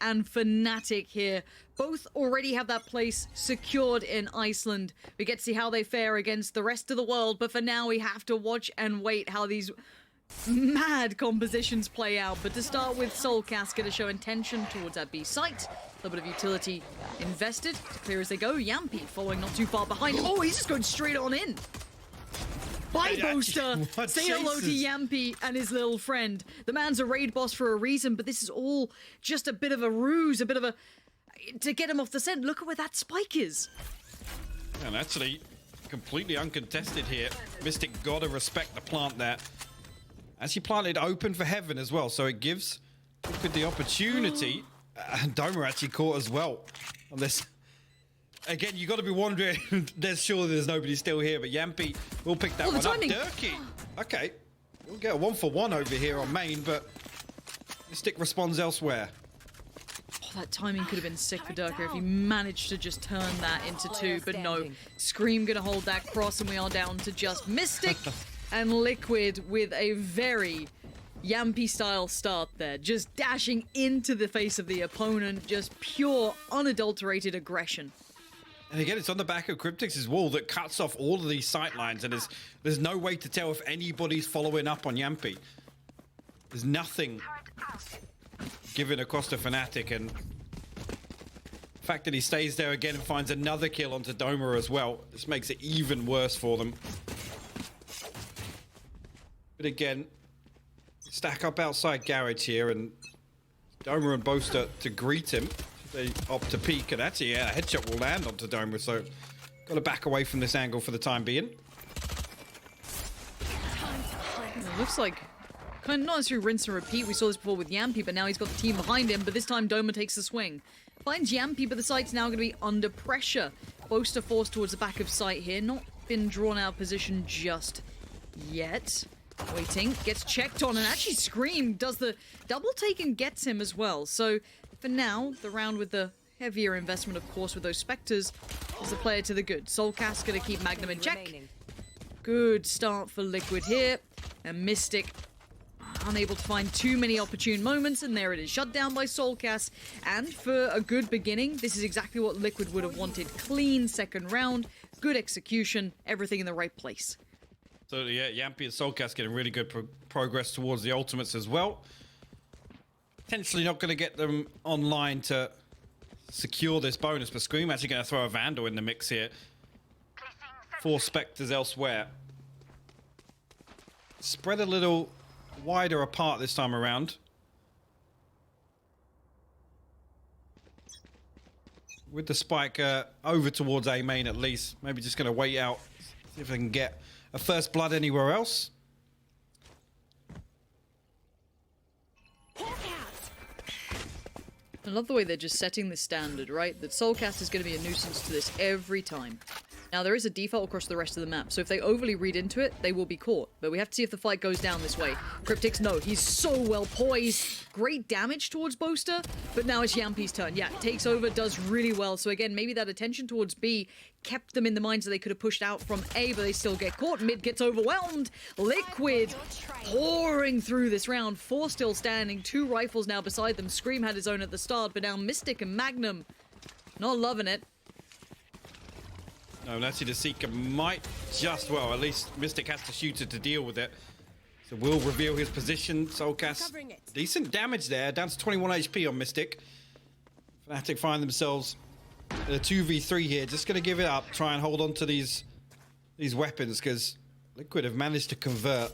and FNATIC here. Both already have that place secured in Iceland. We get to see how they fare against the rest of the world, but for now we have to watch and wait how these mad compositions play out. But to start with, Soulcast going to show intention towards that B site. A little bit of utility invested. As clear as they go. Yampi following not too far behind. Oh, he's just going straight on in. Bye, Boaster! Say hello to Yampi and his little friend. The man's a raid boss for a reason, but this is all just a bit of a ruse, a bit of a... to get him off the scent. Look at where that spike is. And actually, completely uncontested here. Mystic gotta respect the plant there. Actually planted open for heaven as well, so it gives Liquid the opportunity. And Doma actually caught as well on this. Again, you got to be wondering, there's nobody still here, but Yampi will pick that one up. Durkee, okay. We'll get a 1-for-1 over here on main, but Mystic responds elsewhere. Oh, that timing could have been sick for Durkee if he managed to just turn that into two, but no. Scream gonna hold that cross, and we are down to just Mystic and Liquid with a very Yampi-style start there. Just dashing into the face of the opponent, just pure, unadulterated aggression. And again, it's on the back of Cryptix's wall that cuts off all of these sight lines, and there's no way to tell if anybody's following up on Yampi. There's nothing given across to FNATIC, and the fact that he stays there again and finds another kill onto Doma as well, this makes it even worse for them. But again, stack up outside garage here, and Doma and Boaster to greet him. They opt to peek, and actually, yeah, a headshot will land onto Doma, so got to back away from this angle for the time being. It looks like kind of not necessarily rinse and repeat. We saw this before with Yampi, but now he's got the team behind him, but this time Doma takes the swing. Finds Yampi, but the site's now going to be under pressure. Boaster forced towards the back of site here. Not been drawn out position just yet. Waiting, gets checked on, and actually Scream does the double take and gets him as well. So for now, the round with the heavier investment, of course, with those Spectres, is the player to the good. Soulcast going to keep Magnum in check. Good start for Liquid here. And Mystic unable to find too many opportune moments, and there it is, shut down by Soulcast. And for a good beginning, this is exactly what Liquid would have wanted. Clean second round, good execution, everything in the right place. So yeah, Yampi and Soulcast getting really good progress towards the ultimates as well. Potentially not going to get them online to secure this bonus, but Scream actually going to throw a Vandal in the mix here. 4 Spectres elsewhere. Spread a little wider apart this time around. With the spike over towards A main at least. Maybe just going to wait out, see if they can get a first blood anywhere else. I love the way they're just setting the standard, right? That Soulcast is going to be a nuisance to this every time. Now, there is a default across the rest of the map, so if they overly read into it, they will be caught. But we have to see if the fight goes down this way. Cryptix, no, he's so well poised. Great damage towards Boaster, but now it's Yampi's turn. Yeah, takes over, does really well. So again, maybe that attention towards B kept them in the minds that they could have pushed out from A, but they still get caught. Mid gets overwhelmed. Liquid pouring through this round. 4 still standing, 2 rifles now beside them. Scream had his own at the start, but now Mystic and Magnum not loving it. No, actually the Seeker might just, well, at least Mystic has to shoot it to deal with it. So we'll reveal his position. Soulcast, decent damage there, down to 21 HP on Mystic. FNATIC find themselves in a 2v3 here, just going to give it up, try and hold on to these weapons, because Liquid have managed to convert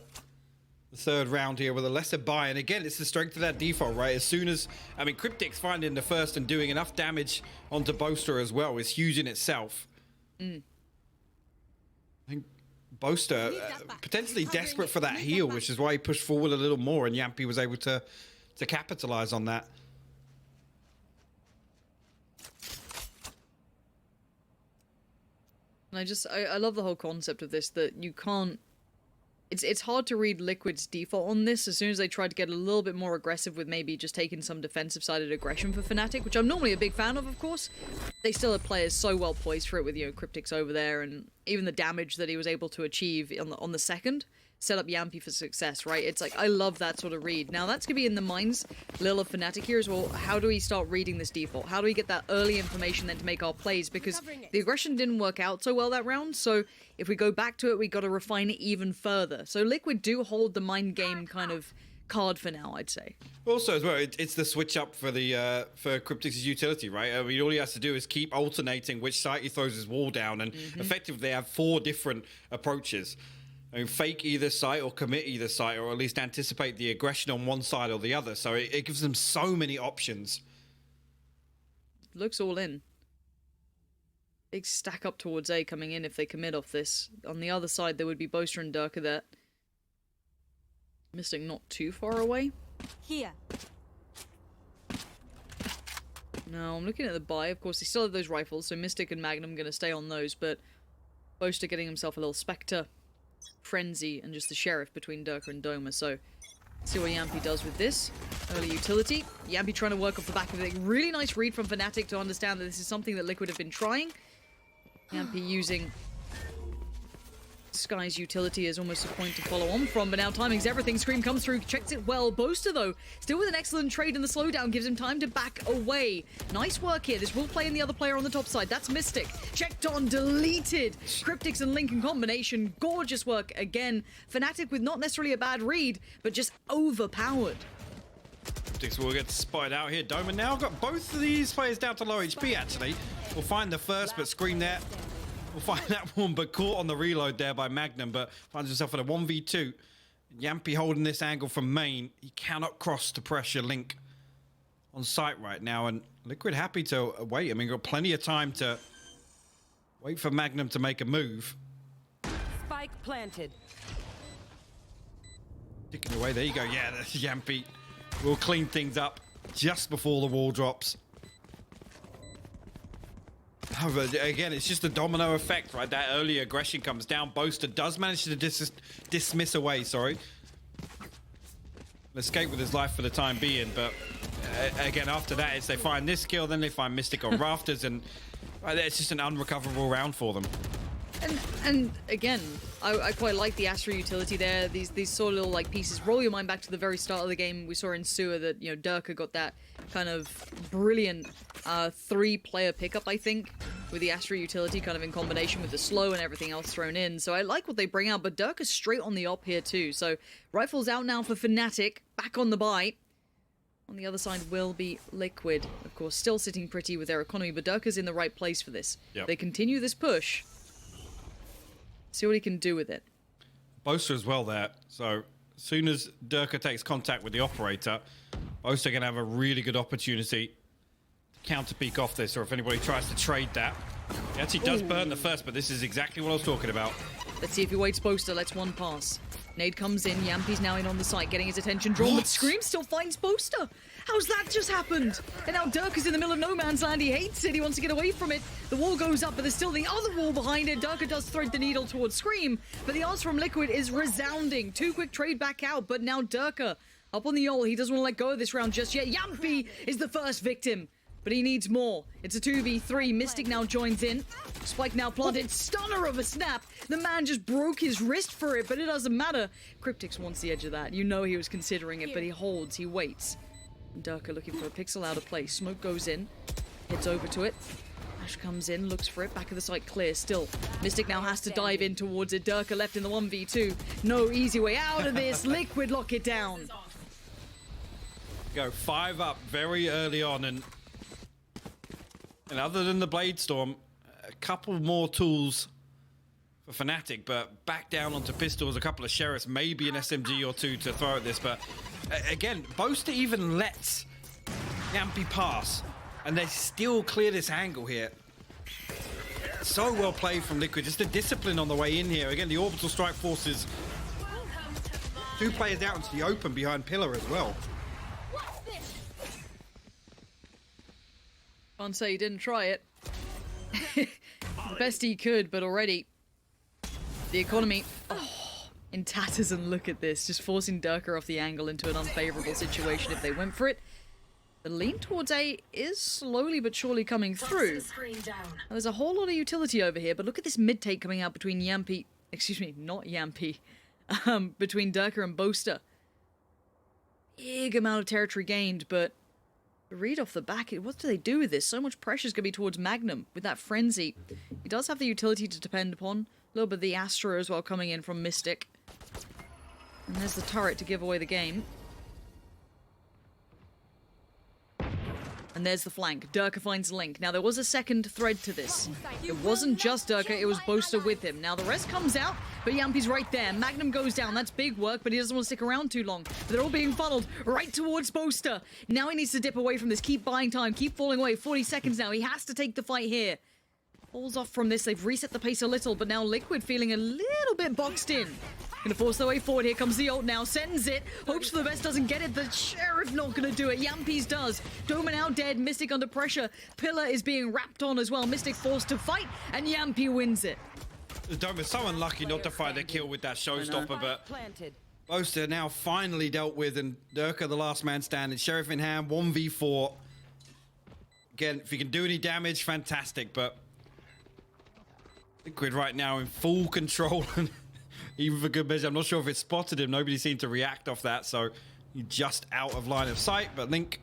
the 3rd round here with a lesser buy. And again, it's the strength of that default, right? As soon as, I mean, Cryptix finding the first and doing enough damage onto Boaster as well is huge in itself. I think Boaster potentially desperate for that heal, which is why he pushed forward a little more, and Yampi was able to capitalize on that. And I love the whole concept of this, that you can't... It's hard to read Liquid's default on this. As soon as they try to get a little bit more aggressive with maybe just taking some defensive-sided aggression for FNATIC, which I'm normally a big fan of course, they still have players so well poised for it with, you know, Cryptix over there, and even the damage that he was able to achieve on the second. set up Yampy for success, right? It's like, I love that sort of read. Now, that's going to be in the minds, Lil of FNATIC here as well. How do we start reading this default? How do we get that early information then to make our plays? Because the aggression didn't work out so well that round, so if we go back to it, we got to refine it even further. So Liquid do hold the mind game kind of card for now, I'd say. Also, as well, it's the switch up for the for Cryptic's utility, right? I mean, all he has to do is keep alternating which side he throws his wall down, and effectively they have 4 different approaches. I mean, fake either site or commit either site, or at least anticipate the aggression on one side or the other. So it gives them so many options. Looks all in. Big stack up towards A coming in if they commit off this. On the other side, there would be Boaster and Durka there. Mystic not too far away. Here. No, I'm looking at the buy. Of course, they still have those rifles, so Mystic and Magnum going to stay on those, but Boaster getting himself a little Spectre, Frenzy, and just the Sheriff between Durka and Doma. So, see what Yampy does with this. Early utility. Yampy trying to work off the back of it. Really nice read from FNATIC to understand that this is something that Liquid have been trying. Yampy using Sky's utility is almost a point to follow on from, but now timing's everything. Scream comes through, checks it well. Boaster, though, still with an excellent trade, and the slowdown gives him time to back away. Nice work here. This will play in the other player on the top side. That's Mystic. Checked on, deleted. Cryptics and Link in combination. Gorgeous work again. FNATIC with not necessarily a bad read, but just overpowered. Cryptics will get spotted out here. Doma now got both of these players down to low HP, actually. We'll find the first, but Scream there. We'll find that one, but caught on the reload there by Magnum, but finds himself in a 1v2. Yampy holding this angle from main. He cannot cross to pressure Link on site right now, and Liquid happy to wait. I mean, got plenty of time to wait for Magnum to make a move. Spike planted. Ticking away, there you go. Yeah, Yampy will clean things up just before the wall drops. However, again, it's just a domino effect, right? That early aggression comes down. Boaster does manage to dismiss away, sorry. Escape with his life for the time being, but again, after that, it's they find this kill, then they find Mystic on rafters, and it's just an unrecoverable round for them. And again, I quite like the Astra utility there. These sort of little like pieces. Roll your mind back to the very start of the game. We saw in Sewer that, you know, Durka got that kind of brilliant 3-player pickup, I think, with the Astra utility kind of in combination with the slow and everything else thrown in. So I like what they bring out, but Durka's straight on the op here too. So rifles out now for FNATIC, back on the buy. On the other side will be Liquid, of course, still sitting pretty with their economy, but Durka's in the right place for this. Yep. They continue this push. See what he can do with it. Boaster as well there. So as soon as Durka takes contact with the operator, Boaster going to have a really good opportunity to counter peek off this, or if anybody tries to trade that. He actually does burn the first, but this is exactly what I was talking about. Let's see if he waits Boaster. Let's one pass. Nade comes in. Yampy's now in on the site, getting his attention drawn. But Scream still finds Boaster. How's that just happened? And now Durka's in the middle of no man's land. He hates it. He wants to get away from it. The wall goes up, but there's still the other wall behind it. Durka does thread the needle towards Scream, but the answer from Liquid is resounding. Too quick trade back out, but now Durka up on the Yol. He doesn't want to let go of this round just yet. Yampy is the first victim, but he needs more. It's a 2v3. Mystic now joins in. Spike now planted. Stunner of a snap. The man just broke his wrist for it, but it doesn't matter. Cryptix wants the edge of that. You know he was considering it, but he holds. He waits. Durka looking for a pixel out of place. Smoke goes in. Heads over to it. Ash comes in, looks for it. Back of the site clear still. Mystic now has to dive in towards it. Durka left in the 1v2. No easy way out of this. Liquid lock it down. Go 5 up very early on, and other than the Blade Storm, a couple more tools for FNATIC, but back down onto pistols, a couple of Sheriffs, maybe an SMG or two to throw at this, but again, Boaster even lets Yampy pass, and they still clear this angle here. So well played from Liquid, just the discipline on the way in here. Again, the orbital strike forces 2 players out into the open behind Pillar as well. Can't say he didn't try it. The best he could, but already the economy in tatters, and look at this, just forcing Durka off the angle into an unfavorable situation if they went for it. The lean towards A is slowly but surely coming through. There's a whole lot of utility over here, but look at this mid-take coming out between Yampy, excuse me, not Yampy, between Durka and Boaster. Big amount of territory gained, but read off the back, what do they do with this? So much pressure is going to be towards Magnum with that Frenzy. He does have the utility to depend upon. A little bit of the Astra as well coming in from Mystic. And there's the turret to give away the game. And there's the flank. Durka finds Link. Now, there was a second thread to this. It wasn't just Durka, it was Boaster with him. Now, the rest comes out, but Yampi's right there. Magnum goes down. That's big work, but he doesn't want to stick around too long. They're all being funneled right towards Boaster. Now he needs to dip away from this. Keep buying time. Keep falling away. 40 seconds now. He has to take the fight here. Falls off from this. They've reset the pace a little, but now Liquid feeling a little bit boxed in. Gonna force their way forward. Here comes the ult now. Sends it. Hopes for the best. Doesn't get it. The Sheriff not gonna do it. Yampi's does. Doma now dead. Mystic under pressure. Pillar is being wrapped on as well. Mystic forced to fight, and Yampi wins it. Doma's so unlucky not to find a kill with that showstopper, but Boaster now finally dealt with, and Durka the last man standing. Sheriff in hand, 1v4. Again, if you can do any damage, fantastic, but Liquid right now in full control. Even for good measure, I'm not sure if it spotted him. Nobody seemed to react off that, so he's just out of line of sight. But Link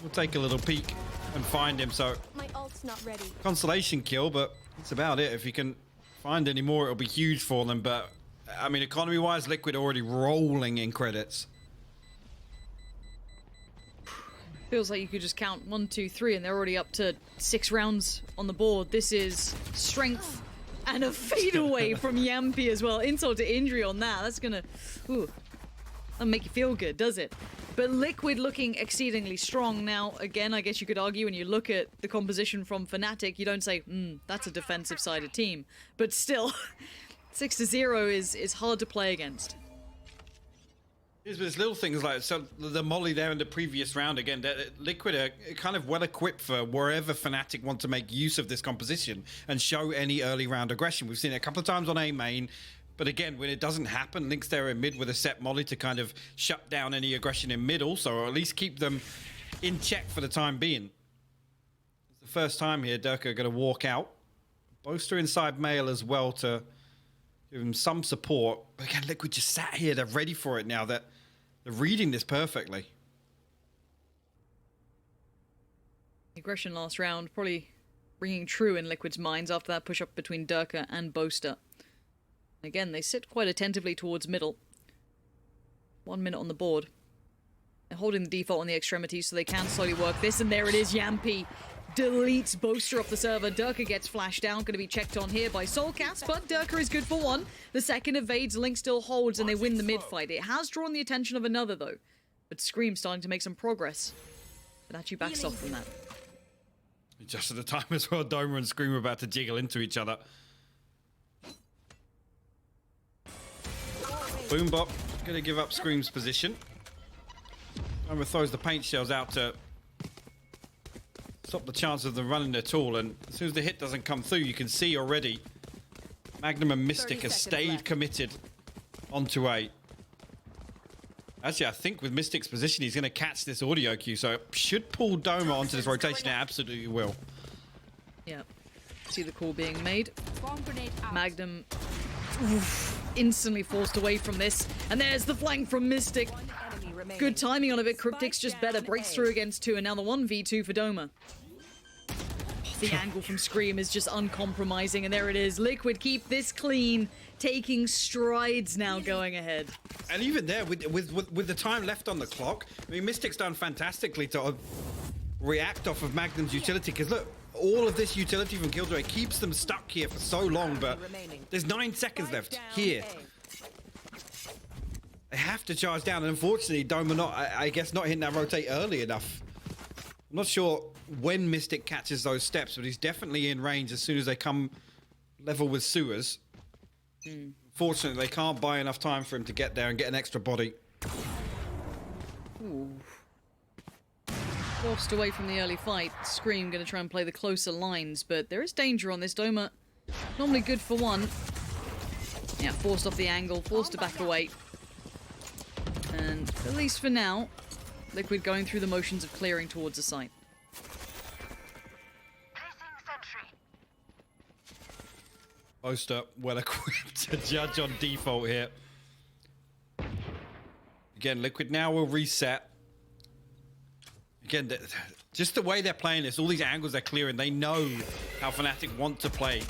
will take a little peek and find him. So My ult's not ready. consolation kill, but that's about it. If you can find any more, it'll be huge for them. But I mean, economy-wise, Liquid already rolling in credits. Feels like you could just count 1, 2, 3, and they're already up to 6 rounds on the board. This is strength. And a fadeaway from Yampi as well. Insult to injury on that. That's gonna... Ooh. That'll make you feel good, does it? But Liquid looking exceedingly strong. Now, again, I guess you could argue when you look at the composition from FNATIC, you don't say, that's a defensive-sided team. But still, 6-0 is hard to play against. There's little things like so the molly there in the previous round again. Liquid are kind of well equipped for wherever FNATIC want to make use of this composition and show any early round aggression. We've seen it a couple of times on A main, but again, when it doesn't happen, Link's there in mid with a set molly to kind of shut down any aggression in mid also, or at least keep them in check for the time being. It's the first time here Durka are going to walk out. Boaster inside Mail as well to give him some support. But again, Liquid just sat here. They're ready for it now. They're reading this perfectly. Aggression last round, probably ringing true in Liquid's minds after that push-up between Durka and Boaster. Again, they sit quite attentively towards middle. 1 minute on the board. They're holding the default on the extremities so they can slowly work this, and there it is, Yampi deletes Boaster off the server. Durka gets flashed down, going to be checked on here by Soulcast, but Durka is good for one. The second evades, Link still holds, and they win the mid-fight. It has drawn the attention of another, though, but Scream's starting to make some progress. But actually backs off from that. Just at the time as well, Doma and Scream are about to jiggle into each other. Boombop going to give up Scream's position. Doma throws the paint shells out to stop the chance of them running at all, and as soon as the hit doesn't come through, you can see already Magnum and Mystic have stayed committed onto A. Actually, I think with Mystic's position, he's going to catch this audio cue, so it should pull Doma onto this rotation. It absolutely will. Yeah. See the call being made. Magnum instantly forced away from this, and there's the flank from Mystic. Good timing on it, Cryptic's just better. Breaks through against 2, and now the 1v2 for Doma. The angle from Scream is just uncompromising, and there it is. Liquid keep this clean, taking strides now going ahead. And even there, with the time left on the clock, I mean, Mystic's done fantastically to react off of Magnum's utility, because look, all of this utility from Killjoy keeps them stuck here for so long, but there's 9 seconds left here. They have to charge down, and unfortunately, Doma I guess not hitting that rotate early enough. I'm not sure when Mystic catches those steps, but he's definitely in range as soon as they come level with sewers. Fortunately, they can't buy enough time for him to get there and get an extra body. Ooh. Forced away from the early fight. Scream going to try and play the closer lines, but there is danger on this. Doma, normally good for one. Yeah, forced off the angle, forced to back away. And at least for now, Liquid going through the motions of clearing towards the site. Boaster well equipped to judge on default here. Again, Liquid now will reset. Again, just the way they're playing this, all these angles they're clearing, they know how FNATIC want to play.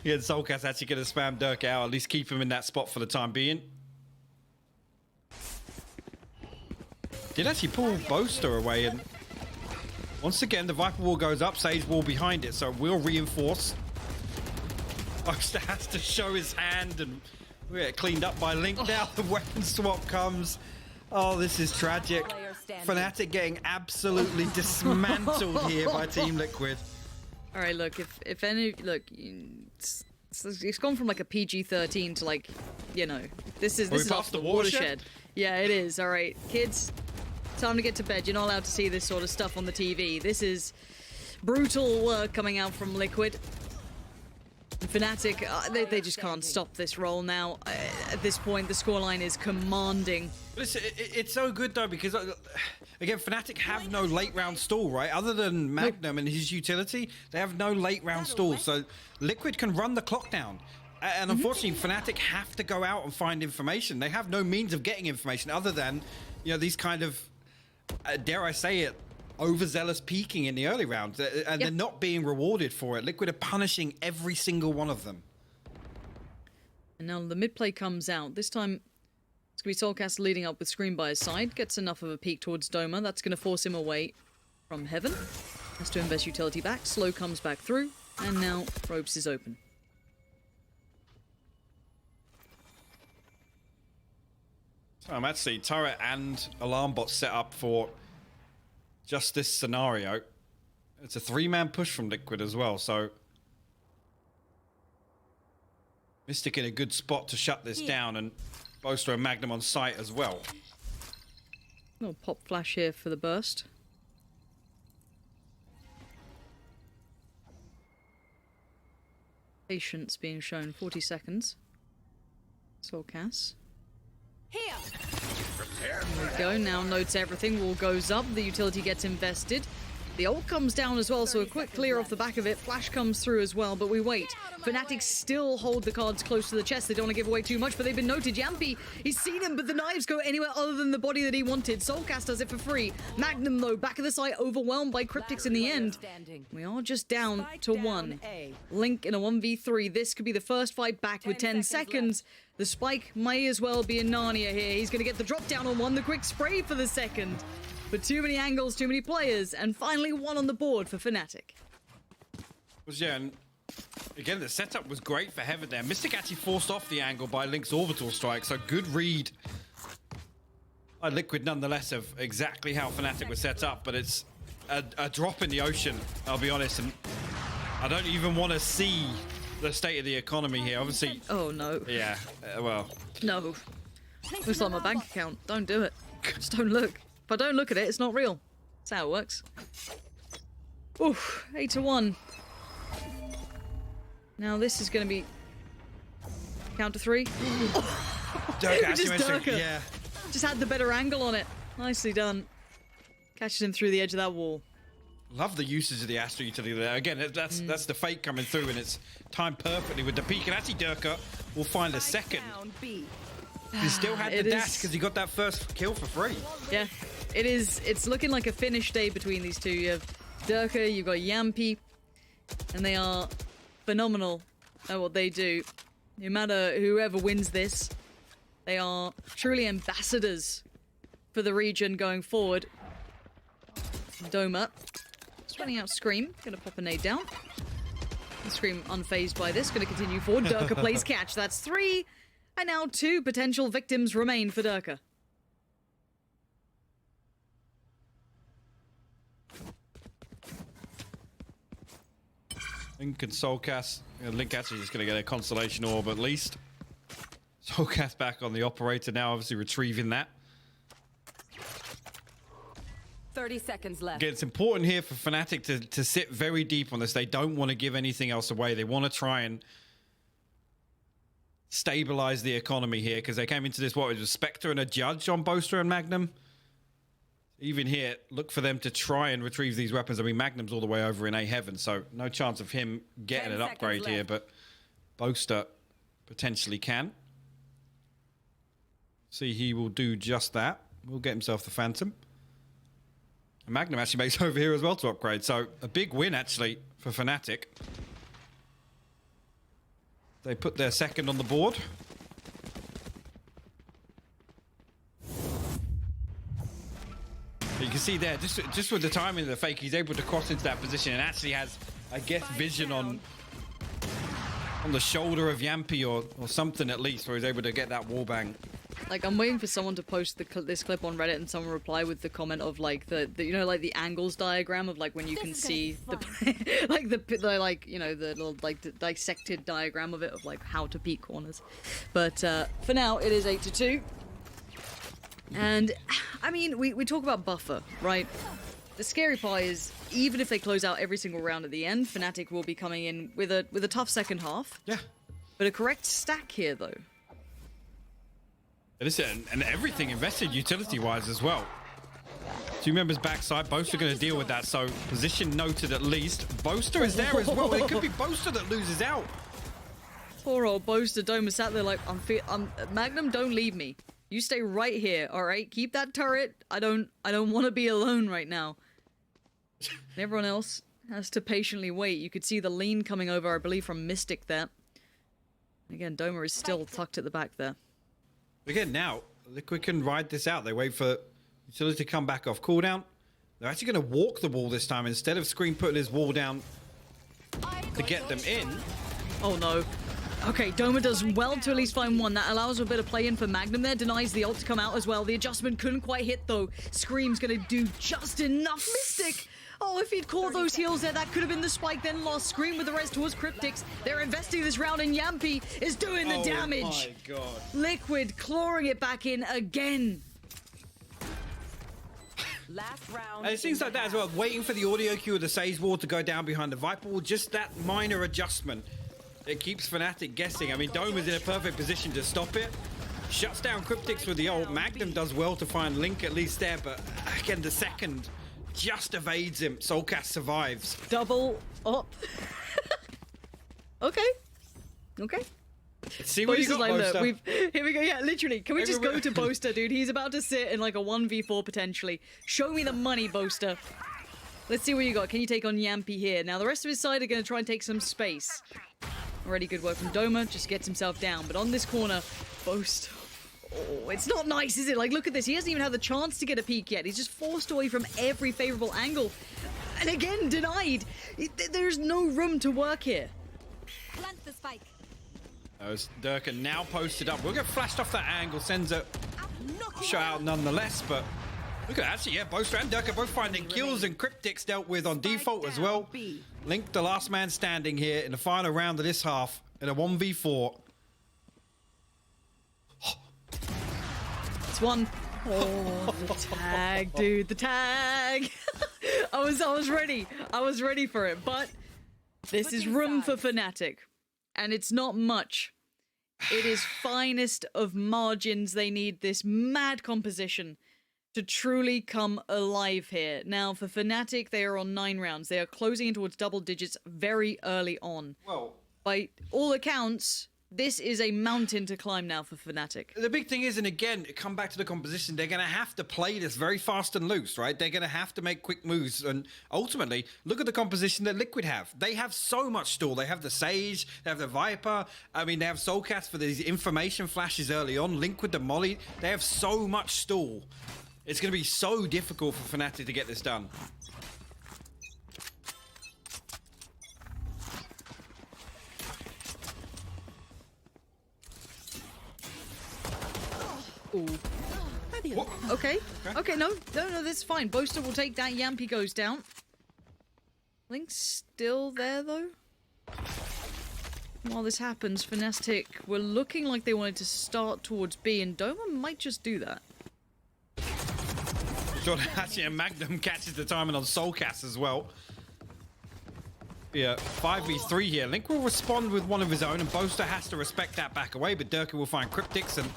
Yeah, Soulcast actually going to spam Dirk out, at least keep him in that spot for the time being. Did actually pull Boaster away, and once again the Viper wall goes up, Sage wall behind it, so we'll reinforce. Boaster has to show his hand, and we get cleaned up by Link now. The weapon swap comes. Oh, this is tragic. FNATIC getting absolutely dismantled here by Team Liquid. All right, look, if any, look, it's gone from like a PG-13 to like, you know, this is off the watershed. Yeah, it is. All right, kids, time to get to bed. You're not allowed to see this sort of stuff on the TV. This is brutal work coming out from Liquid. FNATIC, they just can't stop this roll now. At this point, the scoreline is commanding. But it's so good though, because again, FNATIC have no late round stall, right? Other than Magnum and his utility, they have no late round stall. So Liquid can run the clock down. And unfortunately, FNATIC have to go out and find information. They have no means of getting information other than, you know, these kind of, dare I say it, overzealous peaking in the early rounds, and they're not being rewarded for it. Liquid are punishing every single one of them. And now the mid play comes out. This time, it's going to be Soulcast leading up with Scream by his side. Gets enough of a peek towards Doma. That's going to force him away from Heaven. Has to invest utility back. Slow comes back through. And now Ropes is open. So I'm actually turret and alarm bot set up for just this scenario. It's a 3-man push from Liquid as well, so Mystic in a good spot to shut this down, and Boaster and Magnum on site as well. Little pop flash here for the burst. Patience being shown, 40 seconds. Soulcast. Here. There we go, now notes everything, wall goes up, the utility gets invested. The ult comes down as well, so a quick clear off the back of it. Flash comes through as well, but we wait. FNATIC still hold the cards close to the chest. They don't want to give away too much, but they've been noted. Yampy, he's seen him, but the knives go anywhere other than the body that he wanted. Soulcast does it for free. Magnum, though, back of the site, overwhelmed by Cryptics in the end. We are just down to 1. Link in a 1v3. This could be the first fight back with 10 seconds. The spike may as well be in Narnia here. He's going to get the drop down on one. The quick spray for the second. But too many angles, too many players, and finally one on the board for FNATIC. Yeah, and again, the setup was great for Heaven there. Mystic actually forced off the angle by Link's orbital strike, so good read by Liquid nonetheless of exactly how FNATIC was set up, but it's a drop in the ocean, I'll be honest, and I don't even want to see the state of the economy here, obviously. Oh, no. Yeah, well. No. Looks like my bank account. Don't do it. Just don't look. If I don't look at it, it's not real. That's how it works. Oof, 8-1. Now this is going to be count to 3. Dirk Just Durka. yeah. Just had the better angle on it. Nicely done. Catches him through the edge of that wall. Love the usage of the Astro utility there. Again, that's the fake coming through, and it's timed perfectly with the peak. And actually, Durka will find a second. He still had the dash because he got that first kill for free. Yeah, it is. It's looking like a finish day between these two. You have Durka, you've got Yampy, and they are phenomenal at what they do. No matter whoever wins this, they are truly ambassadors for the region going forward. Doma, spreading out Scream, gonna pop a nade down. Scream unfazed by this, gonna continue forward. Durka plays catch. That's 3. And now 2 potential victims remain for Durka. Link and Soulcast. Link actually just going to get a consolation orb at least. Soulcast back on the operator now, obviously retrieving that. 30 seconds left. Again, it's important here for FNATIC to sit very deep on this. They don't want to give anything else away. They want to try and stabilize the economy here, because they came into this, what, it was a Spectre and a Judge on Boaster and Magnum. Even here, look for them to try and retrieve these weapons. I mean, Magnum's all the way over in A Heaven, so no chance of him getting an upgrade here, but Boaster potentially can. See, he will do just that. We'll get himself the Phantom. And Magnum actually makes over here as well to upgrade. So a big win, actually, for FNATIC. They put their second on the board. You can see there, just with the timing of the fake, he's able to cross into that position and actually has, I guess, vision on the shoulder of Yampy or something at least, where he's able to get that wallbang. Like, I'm waiting for someone to post this clip on Reddit and someone reply with the comment of like the you know, like the angles diagram of like when you can see the like the like, you know, the little like dissected diagram of it of like how to peek corners. But for now it is 8-2. And I mean, we talk about buffer, right? The scary part is even if they close out every single round at the end, FNATIC will be coming in with a tough second half. Yeah. But a correct stack here though. It is, and everything invested utility-wise as well. Two members backside, both are going to deal with that, so position noted at least. Boaster is there as well. It could be Boaster that loses out. Poor old Boaster Dome sat there like, Magnum, don't leave me. You stay right here, all right? Keep that turret. I don't want to be alone right now. And everyone else has to patiently wait. You could see the lean coming over, I believe, from Mystic there. Again, Doma is still tucked at the back there. Again, now, Liquid can ride this out. They wait for utility to come back off cooldown. They're actually going to walk the wall this time instead of Scream putting his wall down to get them in. Oh no. Okay, Doma does well to at least find one. That allows a bit of play in for Magnum there. Denies the ult to come out as well. The adjustment couldn't quite hit though. Scream's going to do just enough. Mystic! Oh, if he'd caught those heals there, that could have been the spike, then lost. Scream with the rest towards Cryptics. They're investing this round, and Yampy is doing the damage. Oh my god. Liquid clawing it back in again. Last round. And it seems like that as well. Waiting for the audio cue of the Sage Wall to go down behind the Viper Wall. Just that minor adjustment. It keeps FNATIC guessing. I mean, Dome is in a perfect position to stop it. Shuts down Cryptics with the ult. Magnum does well to find Link at least there, but again, the second just evades him. Soulcast survives. Double up. Okay. Okay. Let's see what you got, Boaster. Here we go. Yeah, literally. Can we just go to Boaster, dude? He's about to sit in like a 1v4 potentially. Show me the money, Boaster. Let's see what you got. Can you take on Yampy here? Now, the rest of his side are going to try and take some space. Already good work from Doma. Just gets himself down. But on this corner, Boaster. Oh, it's not nice, is it? Like, look at this. He hasn't even had the chance to get a peek yet. He's just forced away from every favorable angle. And again, denied. There's no room to work here. Plant the spike. As Durka now posted up. We'll get flashed off that angle. Sends a shot out nonetheless, but look at that. Actually, yeah, Boaster and Durka both finding kills, and Cryptics dealt with on default as well. Link, the last man standing here in the final round of this half in a 1v4. It's one. Oh, the tag, dude. The tag. I was ready. I was ready for it, but this is room for FNATIC. And it's not much. It is finest of margins. They need this mad composition to truly come alive here. Now, for FNATIC, they are on 9 rounds. They are closing in towards double digits very early on. Well, by all accounts, this is a mountain to climb now for FNATIC. The big thing is, and again, come back to the composition, they're going to have to play this very fast and loose, right? They're going to have to make quick moves. And ultimately, look at the composition that Liquid have. They have so much stall. They have the Sage, they have the Viper. I mean, they have Soulcast for these information flashes early on. Link with the Molly. They have so much stall. It's going to be so difficult for FNATIC to get this done. Ooh. Okay. Okay, no, this is fine. Boaster will take that. Yampy goes down. Link's still there, though. While this happens, FNATIC were looking like they wanted to start towards B, and Doma might just do that. Sure, actually, and Magnum catches the timing on Soulcast as well. Yeah, 5v3 here. Link will respond with one of his own, and Boaster has to respect that back away, but Durka will find Cryptics, and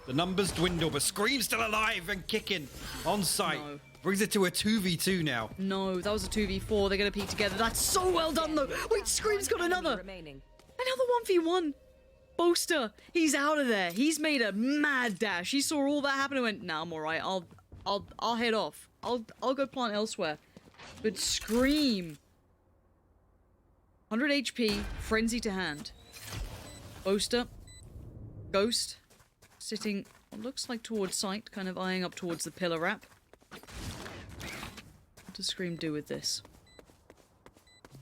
the numbers dwindle, but Scream's still alive and kicking on site. No. Brings it to a 2v2 now. No, that was a 2v4. They're going to peek together. That's so well done, though. Wait, Scream's got another. Another 1v1. Boaster, he's out of there. He's made a mad dash. He saw all that happen and went, nah, I'm alright. I'll head off. I'll go plant elsewhere. But Scream. 100 HP, frenzy to hand. Boaster. Ghost. Sitting, what looks like towards sight, kind of eyeing up towards the pillar wrap. What does Scream do with this?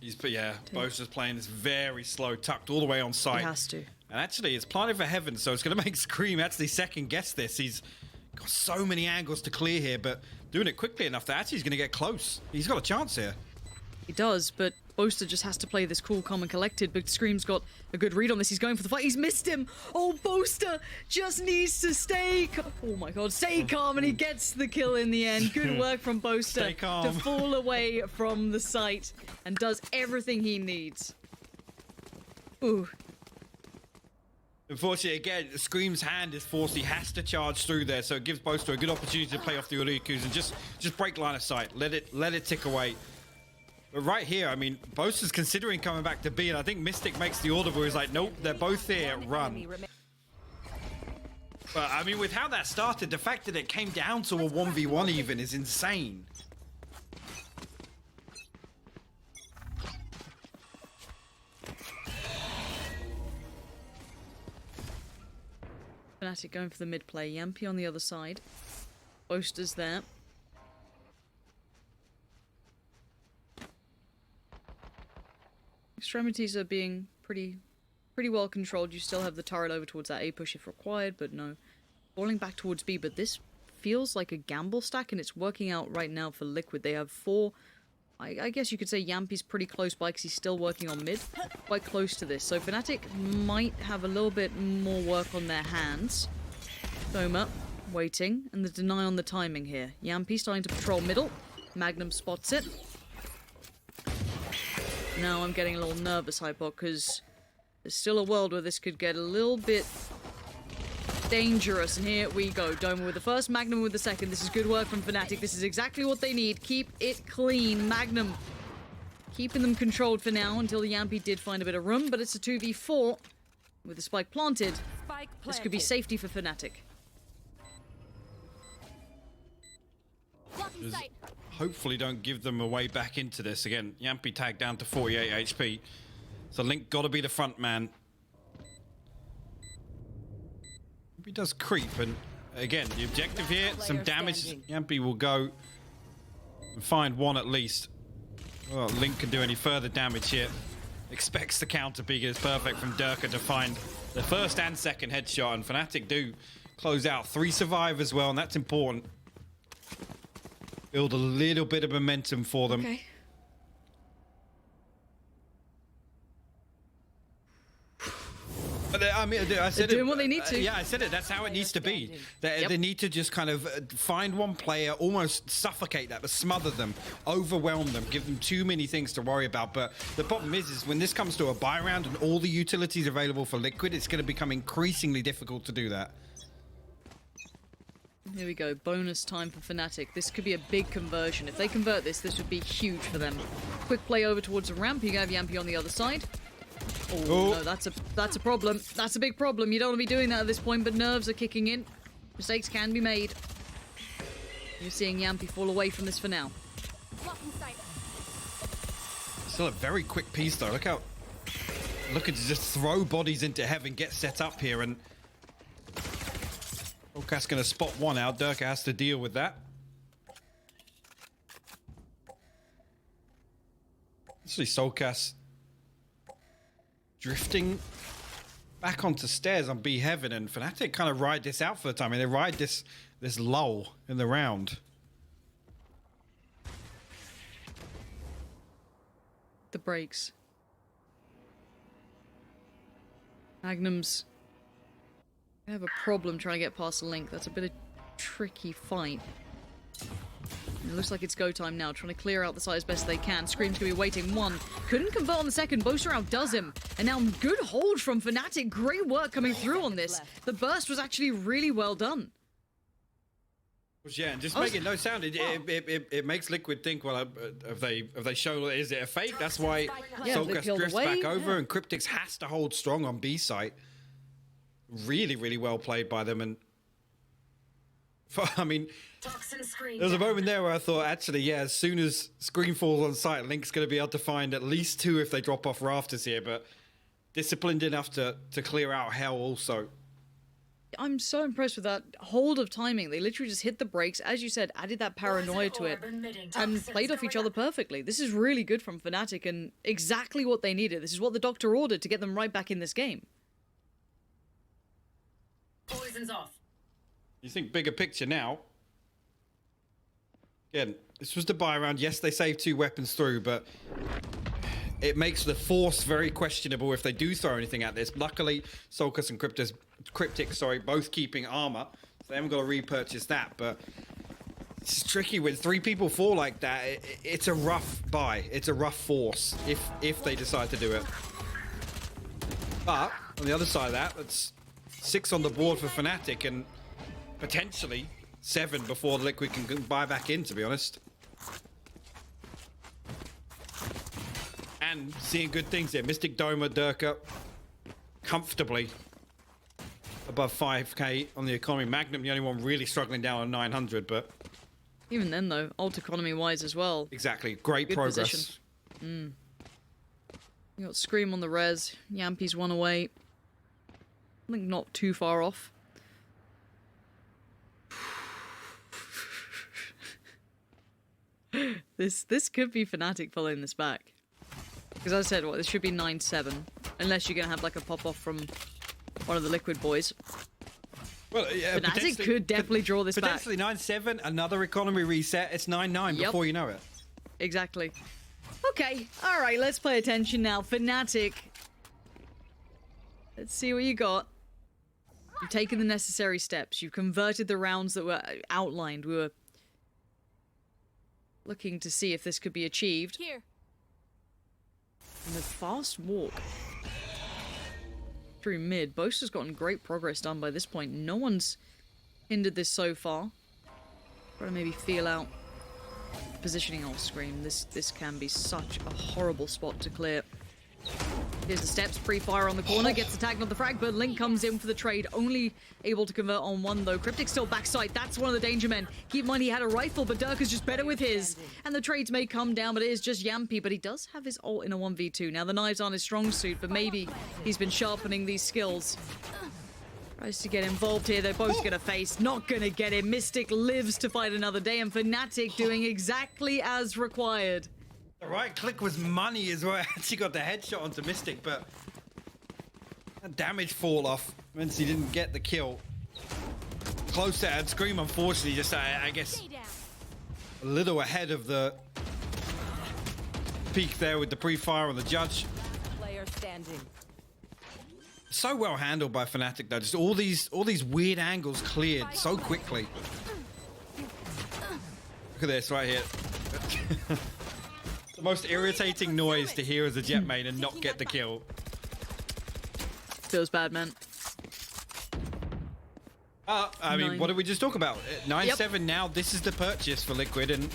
Yeah, Boaster's playing this very slow, tucked all the way on site. He has to. And actually, it's planted for heaven, so it's going to make Scream actually second guess this. He's got so many angles to clear here, but doing it quickly enough that actually he's going to get close. He's got a chance here. He does, but Boaster just has to play this cool, calm, and collected. But Scream's got a good read on this. He's going for the fight. He's missed him. Oh, Boaster just needs to stay. Oh my God, stay calm, and he gets the kill in the end. Good work from Boaster Stay calm. to fall away from the site and does everything he needs. Ooh. Unfortunately, again, Scream's hand is forced. He has to charge through there, so it gives Boaster a good opportunity to play off the Urukus and just break line of sight. Let it tick away. But right here, I mean, Boaster's considering coming back to B, and I think Mystic makes the order where he's like, nope, they're both here, run. But, I mean, with how that started, the fact that it came down to a 1v1 even is insane. FNATIC going for the mid play. Yampy on the other side. Boaster's there. Extremities are being pretty well controlled. You still have the turret over towards that A push if required, but no. Falling back towards B, but this feels like a gamble stack, and it's working out right now for Liquid. They have 4... I guess you could say Yampy's pretty close by because he's still working on mid. Quite close to this. So FNATIC might have a little bit more work on their hands. Soma waiting, and the deny on the timing here. Yampy starting to patrol middle. Magnum spots it. Now I'm getting a little nervous, Hypok, because there's still a world where this could get a little bit dangerous, and here we go. Doma with the first, Magnum with the second. This is good work from FNATIC. This is exactly what they need. Keep it clean. Magnum keeping them controlled for now until the Yampy did find a bit of room, but it's a 2v4 with the spike planted. This could be safety for FNATIC. Hopefully don't give them a way back into this. Again, Yampy tagged down to 48 HP. So Link got to be the front man. He does creep, and again, the objective here, some damage. Yampy will go and find one at least. Well, Link can do any further damage here. Expects the counter peek is perfect from Durka to find the first and second headshot, and FNATIC do close out. 3 survive as well, and that's important. Build a little bit of momentum for them. Okay. I mean, I said They're doing what they need to. Yeah, I said it. That's how it needs to be. They need to just kind of find one player, almost suffocate that, but smother them, overwhelm them, give them too many things to worry about. But the problem is when this comes to a buy round and all the utilities available for Liquid, it's going to become increasingly difficult to do that. Here we go. Bonus time for FNATIC. This could be a big conversion. If they convert this, this would be huge for them. Quick play over towards the ramp. You have Yampy on the other side. Oh, no, that's a problem. That's a big problem. You don't want to be doing that at this point, but nerves are kicking in. Mistakes can be made. You're seeing Yampy fall away from this for now. Still a very quick piece, though. Look how... Looking to just throw bodies into heaven, get set up here, and... Solcas going to spot one out. Durka has to deal with that. Actually, Solcas drifting back onto stairs on B Heaven, and FNATIC kind of ride this out for the time. I mean, they ride this lull in the round. The breaks. Magnum's gonna have a problem trying to get past the Link. That's a bit of a tricky fight. It looks like it's go time now, trying to clear out the side as best they can. Scream's gonna be waiting one. Couldn't convert on the second. Boaster outdoes him. And now good hold from FNATIC. Great work coming through on this. The burst was actually really well done. Yeah, and just making no sound. It makes Liquid think, well, have they shown, is it a fake? That's why Solcas drifts back over, and Cryptix has to hold strong on B site. really, really well played by them. And I mean, Toxin screen. there was a moment there where I thought, actually, yeah, as soon as Screen falls on site, Link's going to be able to find at least 2 if they drop off rafters here. But disciplined enough to clear out hell also. I'm so impressed with that hold of timing. They literally just hit the brakes, as you said, added that paranoia to it, and played off each other perfectly. This is really good from FNATIC and exactly what they needed. This is what the doctor ordered to get them right back in this game. Poison's off. You think bigger picture now. Again, this was the buy round. Yes, they saved 2 weapons through, but it makes the Force very questionable if they do throw anything at this. Luckily, Sulcus and Cryptic, both keeping armor, so they haven't got to repurchase that. But it's tricky when 3 people fall like that. It's a rough buy. It's a rough Force if they decide to do it. But on the other side of that, that's 6 on the board for FNATIC and potentially 7 before Liquid can buy back in, to be honest. And seeing good things here. Mystic Doma, Durka, comfortably above 5k on the economy. Magnum, the only one really struggling down on 900, but... Even then, though, alt economy-wise as well. Exactly. Great Good progress. Position. You got Scream on the res. Yampi's 1 away. I think not too far off. This could be FNATIC following this back. Because as I said, this should be 9-7. Unless you're going to have like a pop-off from one of the Liquid boys. Well, yeah, FNATIC could definitely draw this back. Potentially 9-7, another economy reset. It's 9-9 before you know it. Exactly. Okay, alright, let's pay attention now. FNATIC. Let's see what you got. You've taken the necessary steps. You've converted the rounds that were outlined. We were looking to see if this could be achieved. Here. And the fast walk through mid. Boaster's gotten great progress done by this point. No one's hindered this so far. Try to maybe feel out positioning off screen. This can be such a horrible spot to clear. Here's the steps, pre-fire on the corner, gets attacked on the frag, but Link comes in for the trade, only able to convert on 1 though. Cryptic still backside, that's one of the danger men. Keep in mind he had a rifle, but Durka's just better with his. And the trades may come down, but it is just Yampy, but he does have his ult in a 1v2. Now the knives aren't his strong suit, but maybe he's been sharpening these skills. Tries to get involved here, they're both gonna face, not gonna get it. Mystic lives to fight another day, and FNATIC doing exactly as required. The right click was money as well. She got the headshot onto Mystic, but that damage fall off means he didn't get the kill. Closer and Scream, unfortunately, just I guess a little ahead of the peak there with the pre-fire on the judge. Player standing. So well handled by FNATIC though. Just all these weird angles cleared so quickly. Look at this right here. The most irritating noise to hear as a jet main and not get the kill. Feels bad, man. I mean, what did we just talk about? 9-7 now. This is the purchase for Liquid, and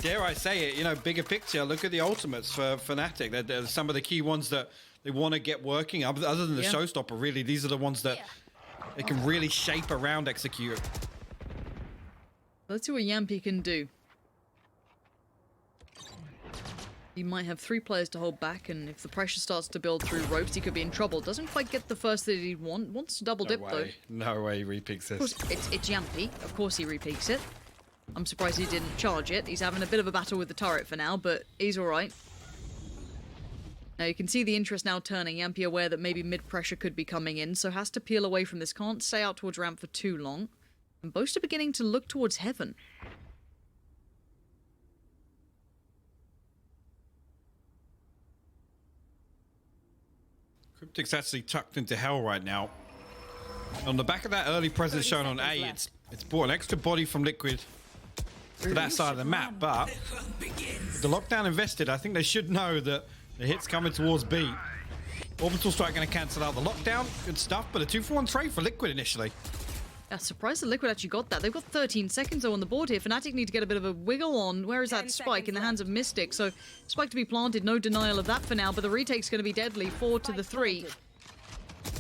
dare I say it, you know, bigger picture. Look at the ultimates for FNATIC. They're some of the key ones that they want to get working. Other than the showstopper, really, these are the ones that they can really shape around execute. Let's see what Yampy can do. He might have 3 players to hold back, and if the pressure starts to build through ropes, he could be in trouble. Doesn't quite get the first that he'd want. Wants to double dip, though. No way he repeaks this. Of course, it's Yampy. Of course he repeaks it. I'm surprised he didn't charge it. He's having a bit of a battle with the turret for now, but he's alright. Now you can see the interest now turning. Yampy aware that maybe mid-pressure could be coming in, so has to peel away from this. Can't stay out towards ramp for too long. And both are beginning to look towards heaven. Cryptic's actually tucked into hell right now. On the back of that early presence shown on A, it's brought an extra body from Liquid to that side of the map, but with the lockdown invested, I think they should know that the hit's coming towards B. Orbital Strike going to cancel out the lockdown. Good stuff, but a 2-for-1 trade for Liquid initially. Yeah, surprised that Liquid actually got that. They've got 13 seconds though on the board here. FNATIC need to get a bit of a wiggle on. Where is that spike? In the hands of Mystic. So spike to be planted. No denial of that for now, but the retake's going to be deadly. 4 to the 3.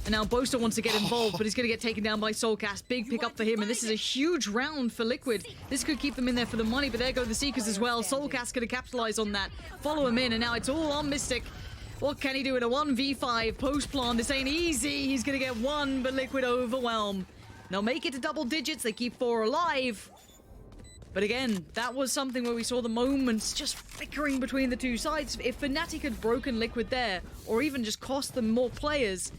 And now Boaster wants to get involved, but he's going to get taken down by Soulcast. Big pick up for him, and this is a huge round for Liquid. This could keep them in there for the money, but there go the Seekers as well. Soulcast going to capitalize on that, follow him in, and now it's all on Mystic. What can he do in a 1v5 post-plant? This ain't easy. He's going to get one, but Liquid overwhelm. They'll make it to double digits. They keep 4 alive. But again, that was something where we saw the moments just flickering between the two sides. If FNATIC had broken Liquid there, or even just cost them more players,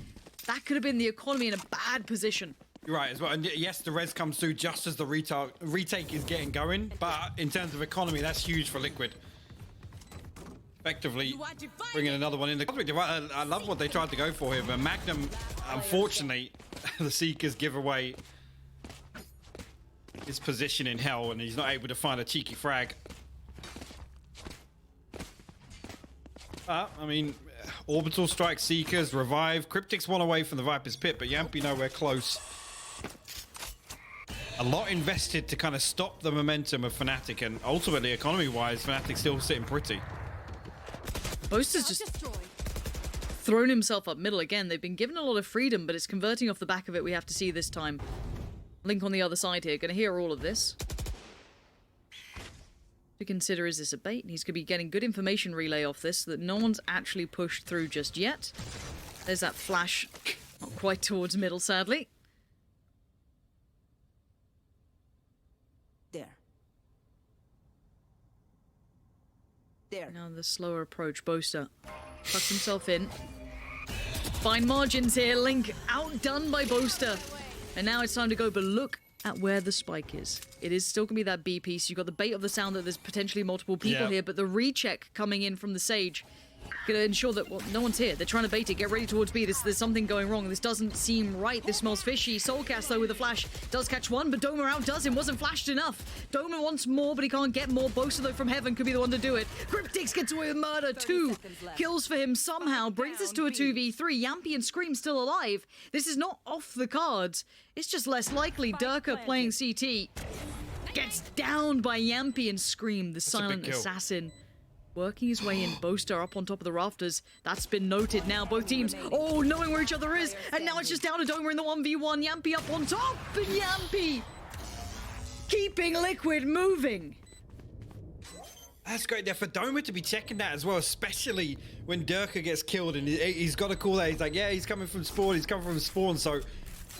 that could have been the economy in a bad position. You're right as well. And yes, the res comes through just as the retake is getting going. But in terms of economy, that's huge for Liquid. Effectively bringing another one in. I love what they tried to go for here. But Magnum, unfortunately, the Seekers give away his position in hell, and he's not able to find a cheeky frag. I mean, Orbital Strike, Seekers, Revive. Cryptic's one away from the Viper's Pit, but Yampy nowhere close. A lot invested to kind of stop the momentum of FNATIC, and ultimately, economy-wise, FNATIC still sitting pretty. Boaster's just thrown himself up middle again. They've been given a lot of freedom, but it's converting off the back of it we have to see this time. Link on the other side here, gonna hear all of this. To consider, is this a bait? He's gonna be getting good information relay off this so that no one's actually pushed through just yet. There's that flash, not quite towards middle, sadly. There. Now the slower approach, Boaster tucks himself in. Fine margins here, Link outdone by Boaster. And now it's time to go, but look at where the spike is. It is still going to be that B piece. You've got the bait of the sound that there's potentially multiple people here, but the recheck coming in from the Sage going to ensure that, well, no one's here. They're trying to bait it. Get ready towards B. There's something going wrong. This doesn't seem right. This smells fishy. Soulcast, though, with a flash, does catch one, but Doma outdoes him. Wasn't flashed enough. Doma wants more, but he can't get more. Boaster, though, from heaven could be the one to do it. Cryptix gets away with murder. 2 kills for him somehow. Brings us to a 2v3. Yampy and Scream still alive. This is not off the cards. It's just less likely. Durka playing CT gets downed by Yampy and Scream, the silent assassin. Working his way in, Boaster up on top of the rafters. That's been noted now. Both teams, knowing where each other is. And now it's just down to Doma in the 1v1. Yampy up on top. And Yampy keeping Liquid moving. That's great there for Doma to be checking that as well, especially when Durka gets killed and he's got to call that. He's like, yeah, he's coming from spawn. He's coming from spawn. So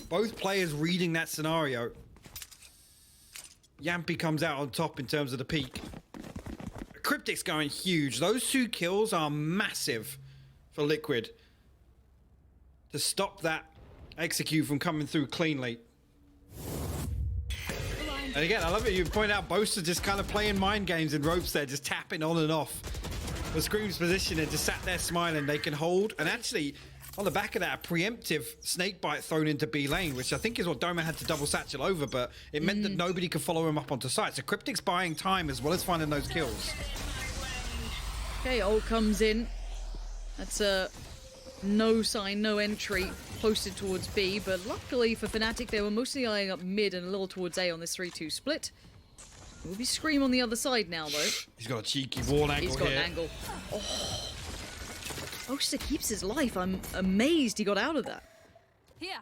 both players reading that scenario. Yampy comes out on top in terms of the peak. Cryptic's going huge. Those 2 kills are massive for Liquid to stop that execute from coming through cleanly. And again, I love it. You point out Boaster just kind of playing mind games and ropes there, just tapping on and off. The Scream's position and just sat there smiling. They can hold. And actually, on the back of that, a preemptive snake bite thrown into B lane, which I think is what Doma had to double satchel over, but it meant that nobody could follow him up onto site. So Cryptic's buying time as well as finding those kills. Okay, ult comes in. That's a no sign, no entry posted towards B, but luckily for FNATIC, they were mostly eyeing up mid and a little towards A on this 3-2 split. It will be Scream on the other side now, though. He's got a cheeky wall angle. He's got an angle. Oh. Boaster keeps his life. I'm amazed he got out of that. Here.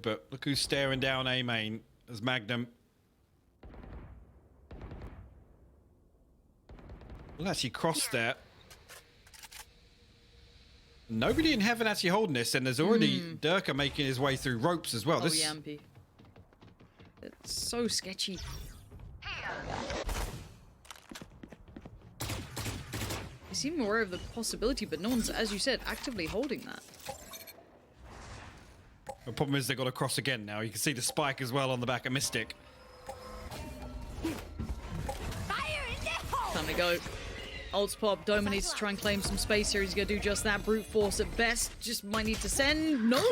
But look who's staring down A main as Magnum. We'll actually cross there. Nobody in heaven actually holding this, and there's already Durka making his way through ropes as well. Yampy. It's so sketchy. They seem aware of the possibility, but no one's, as you said, actively holding that. The problem is they've got to cross again now. You can see the spike as well on the back of Mystic. Time to go. Ults pop. Doma needs to try and claim some space here. He's going to do just that. Brute force at best. Just might need to send. No!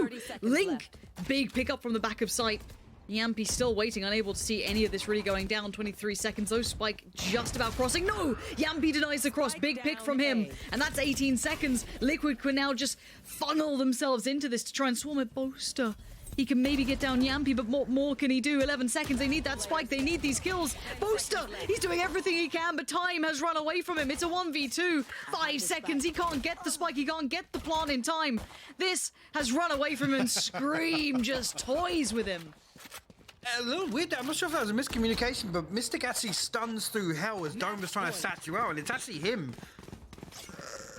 Link! Big pickup from the back of sight. Yampy still waiting, unable to see any of this really going down. 23 seconds, though. Spike just about crossing. No! Yampy denies the cross. Big pick from him. And that's 18 seconds. Liquid can now just funnel themselves into this to try and swarm it. Boaster He can maybe get down Yampy, but what more can he do? 11 seconds, they need that spike, they need these kills. Boaster, he's doing everything he can, but time has run away from him. It's a 1v2, 5 seconds, he can't get the spike, he can't get the plant in time. This has run away from him, and Scream just toys with him. A little weird. I'm not sure if that was a miscommunication, but Mystic actually stuns through hell as Dome was trying to sat you out, and it's actually him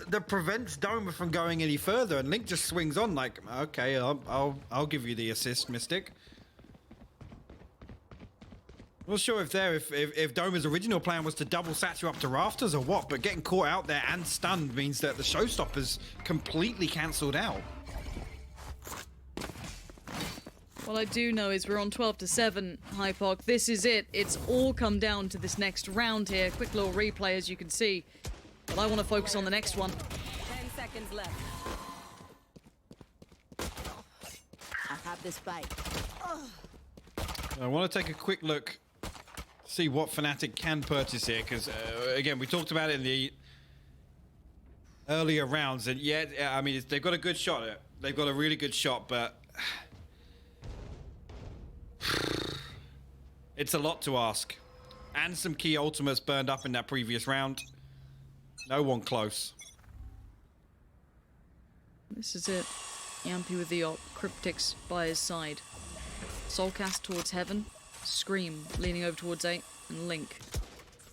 that prevents Doma from going any further, and Link just swings on like, okay, I'll give you the assist, Mystic. Not sure if Doma's original plan was to double sat you up to rafters or what, but getting caught out there and stunned means that the showstopper's completely cancelled out. What I do know is we're on 12-7, Hypoc. This is it. It's all come down to this next round here. Quick little replay, as you can see. But I want to focus on the next one. 10 seconds left. I have this fight. I want to take a quick look, see what FNATIC can purchase here, because again, we talked about it in the earlier rounds, and yeah, I mean, they've got a good shot. They've got a really good shot, but it's a lot to ask. And some key ultimates burned up in that previous round. No one close. This is it. Yampy with the op, Cryptics by his side. Soulcast towards Heaven, Scream leaning over towards 8, and Link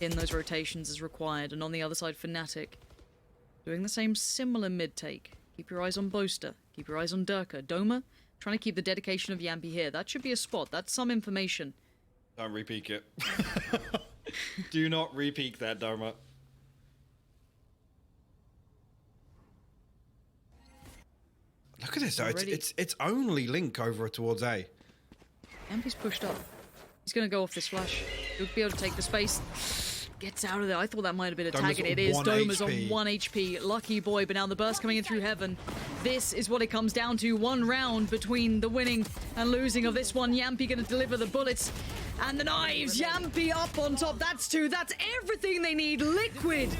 in those rotations as required. And on the other side, FNATIC doing the same similar mid-take. Keep your eyes on Boaster, keep your eyes on Durka. Doma trying to keep the dedication of Yampy here. That should be a spot, that's some information. Don't repeat it. Do not repeat that, Doma. Look at this though, it's only Link over towards A. Yampy's pushed up. He's going to go off this flash. He'll be able to take the space. Gets out of there. I thought that might have been a tag, and it is. Doma's on 1 HP. Lucky boy, but now the burst coming in through Heaven. This is what it comes down to. One round between the winning and losing of this one. Yampy going to deliver the bullets and the knives. Yampy up on top. That's 2. That's everything they need. Liquid